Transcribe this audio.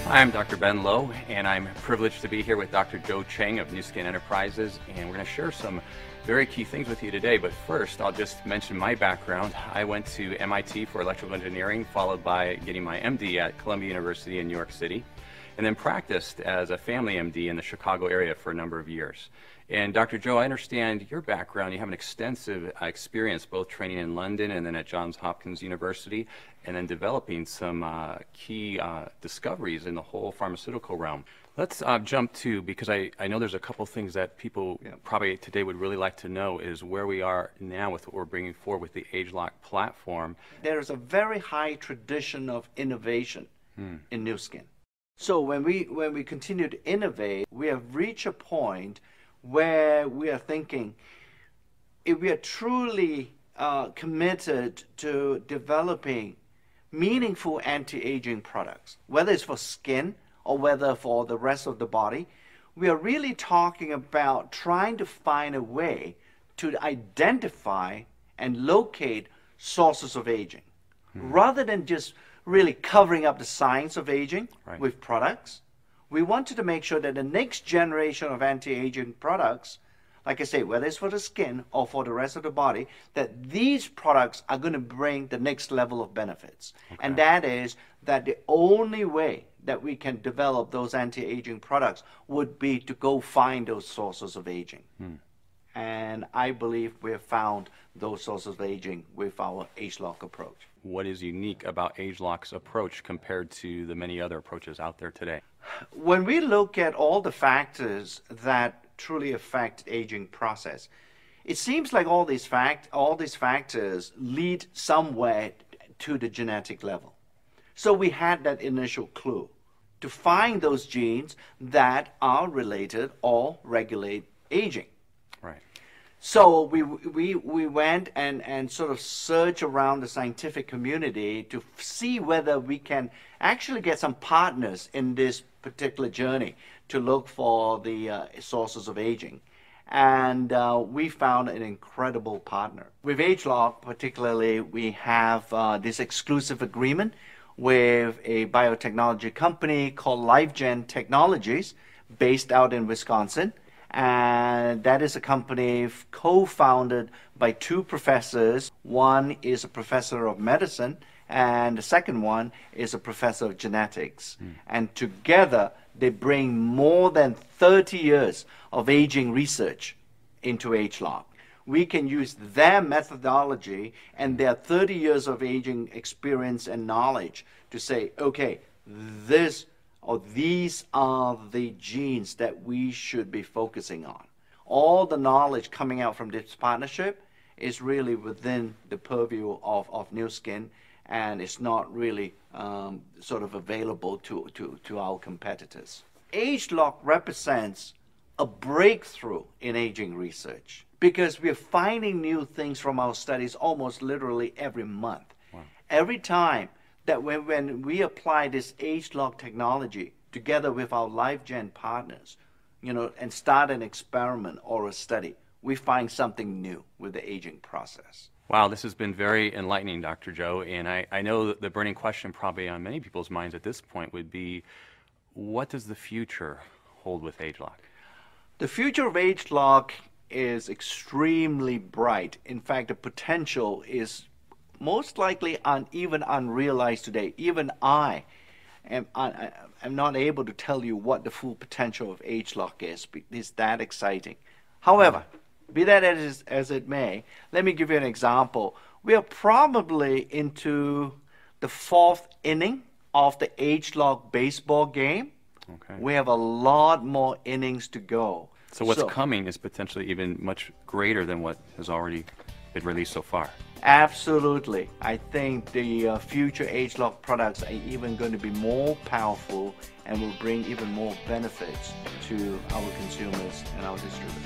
Hi, I'm Dr. Ben Lowe, and I'm privileged to be here with Dr. Joe Chang of New Skin Enterprises, and we're going to share some very key things with you today. But first, I'll just mention my background. I went to MIT for electrical engineering, followed by getting my MD at Columbia University in New York City, and then practiced as a family MD in the Chicago area for a number of years. And Dr. Joe, I understand your background. You have an extensive experience both training in London and then at Johns Hopkins University, and then developing some key discoveries in the whole pharmaceutical realm. Let's jump to, because I know there's a couple things that people probably today would really like to know, is where we are now with what we're bringing forward with the AgeLOC platform. There is a very high tradition of innovation in new skin. So when we continue to innovate, we have reached a point where we are thinking, if we are truly committed to developing meaningful anti-aging products, whether it's for skin or whether for the rest of the body, we are really talking about trying to find a way to identify and locate sources of aging, rather than just really covering up the science of aging with products. We wanted to make sure that the next generation of anti-aging products, like I say, whether it's for the skin or for the rest of the body, that these products are going to bring the next level of benefits. And that is that the only way that we can develop those anti-aging products would be to go find those sources of aging. And I believe we have found those sources of aging with our AgeLOC approach. What is unique about AgeLOC's approach compared to the many other approaches out there today? When we look at all the factors that truly affect aging process, it seems like all these factors lead somewhere to the genetic level. So we had that initial clue to find those genes that are related or regulate aging. Right. So we went and sort of searched around the scientific community to see whether we can actually get some partners in this particular journey to look for the sources of aging. And we found an incredible partner. With AgeLOC particularly, we have this exclusive agreement with a biotechnology company called LifeGen Technologies based out in Wisconsin. And that is a company co-founded by two professors. One is a professor of medicine, and the second one is a professor of genetics. And together, they bring more than 30 years of aging research into AgeLOC. We can use their methodology and their 30 years of aging experience and knowledge to say, okay, this or these are the genes that we should be focusing on. All the knowledge coming out from this partnership is really within the purview of New Skin, and it's not really sort of available to our competitors. AgeLOC represents a breakthrough in aging research because we're finding new things from our studies almost literally every month. Wow. Every time that when we apply this AgeLOC technology together with our LifeGen partners, and start an experiment or a study, we find something new with the aging process. Wow, this has been very enlightening, Dr. Joe, and I know that the burning question probably on many people's minds at this point would be, what does the future hold with AgeLOC? The future of AgeLOC is extremely bright. In fact, the potential is most likely even unrealized today. Even I am not able to tell you what the full potential of AgeLOC is. It's that exciting. However, be that as it may, let me give you an example. We are probably into the 4th inning of the AgeLOC baseball game. Okay. We have a lot more innings to go. So what's coming is potentially even much greater than what has already been released so far. Absolutely. I think the future AgeLOC products are even going to be more powerful and will bring even more benefits to our consumers and our distributors.